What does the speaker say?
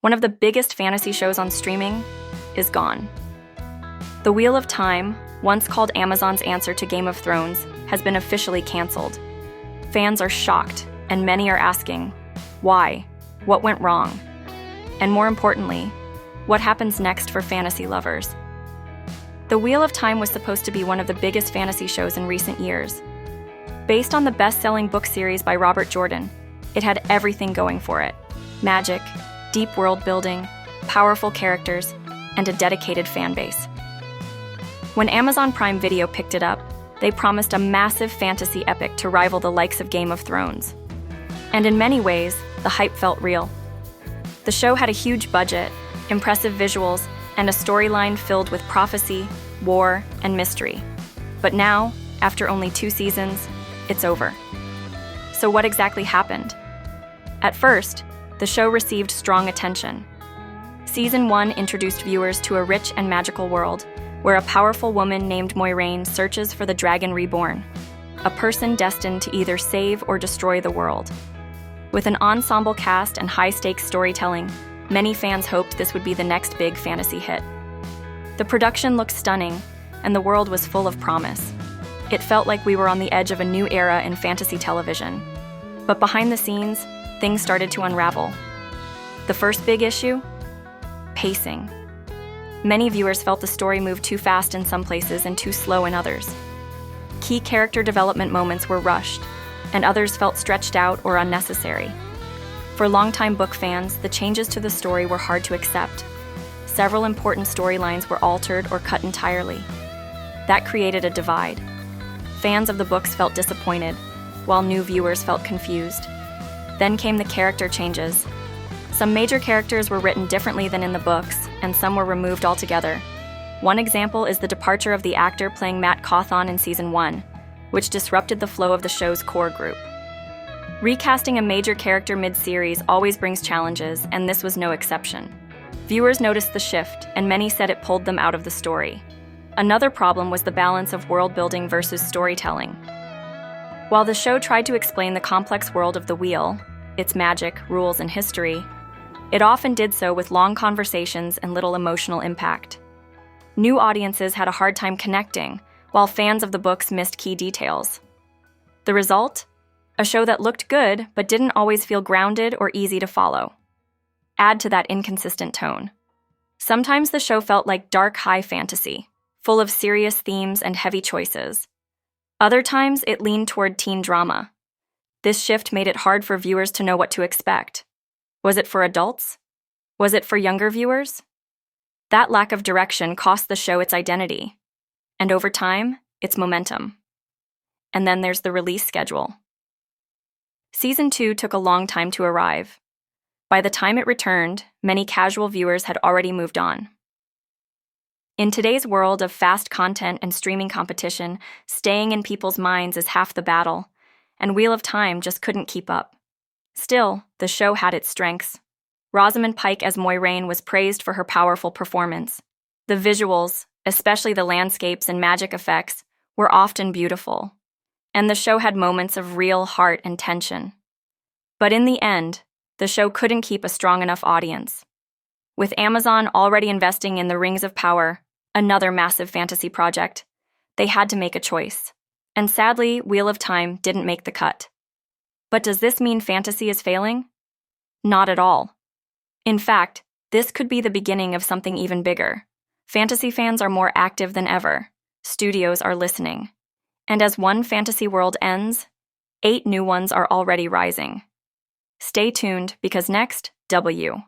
one of the biggest fantasy shows on streaming, is gone. The Wheel of Time, once called Amazon's answer to Game of Thrones, has been officially canceled. Fans are shocked, and many are asking, why? What went wrong? And more importantly, what happens next for fantasy lovers? The Wheel of Time was supposed to be one of the biggest fantasy shows in recent years. Based on the best-selling book series by Robert Jordan, it had everything going for it: magic, deep world building, powerful characters, and a dedicated fan base. When Amazon Prime Video picked it up, they promised a massive fantasy epic to rival the likes of Game of Thrones. And in many ways, the hype felt real. The show had a huge budget, impressive visuals, and a storyline filled with prophecy, war, and mystery. But now, after only 2 seasons, it's over. So what exactly happened? At first, the show received strong attention. Season 1 introduced viewers to a rich and magical world, where a powerful woman named Moiraine searches for the Dragon Reborn, a person destined to either save or destroy the world. With an ensemble cast and high-stakes storytelling, many fans hoped this would be the next big fantasy hit. The production looked stunning, and the world was full of promise. It felt like we were on the edge of a new era in fantasy television. But behind the scenes, things started to unravel. The first big issue? Pacing. Many viewers felt the story moved too fast in some places and too slow in others. Key character development moments were rushed, and others felt stretched out or unnecessary. For longtime book fans, the changes to the story were hard to accept. Several important storylines were altered or cut entirely. That created a divide. Fans of the books felt disappointed, while new viewers felt confused. Then came the character changes. Some major characters were written differently than in the books, and some were removed altogether. One example is the departure of the actor playing Matt Cawthon in Season 1, which disrupted the flow of the show's core group. Recasting a major character mid-series always brings challenges, and this was no exception. Viewers noticed the shift, and many said it pulled them out of the story. Another problem was the balance of world-building versus storytelling. While the show tried to explain the complex world of the Wheel, its magic, rules, and history, it often did so with long conversations and little emotional impact. New audiences had a hard time connecting, while fans of the books missed key details. The result? A show that looked good but didn't always feel grounded or easy to follow. Add to that inconsistent tone. Sometimes the show felt like dark high fantasy, full of serious themes and heavy choices. Other times it leaned toward teen drama. This shift made it hard for viewers to know what to expect. Was it for adults? Was it for younger viewers? That lack of direction cost the show its identity, and over time, its momentum. And then there's the release schedule. Season 2 took a long time to arrive. By the time it returned, many casual viewers had already moved on. In today's world of fast content and streaming competition, staying in people's minds is half the battle, and Wheel of Time just couldn't keep up. Still, the show had its strengths. Rosamund Pike as Moiraine was praised for her powerful performance. The visuals, especially the landscapes and magic effects, were often beautiful, and the show had moments of real heart and tension. But in the end, the show couldn't keep a strong enough audience. With Amazon already investing in the Rings of Power, another massive fantasy project, they had to make a choice. And sadly, Wheel of Time didn't make the cut. But does this mean fantasy is failing? Not at all. In fact, this could be the beginning of something even bigger. Fantasy fans are more active than ever. Studios are listening. And as one fantasy world ends, 8 new ones are already rising. Stay tuned because next, W.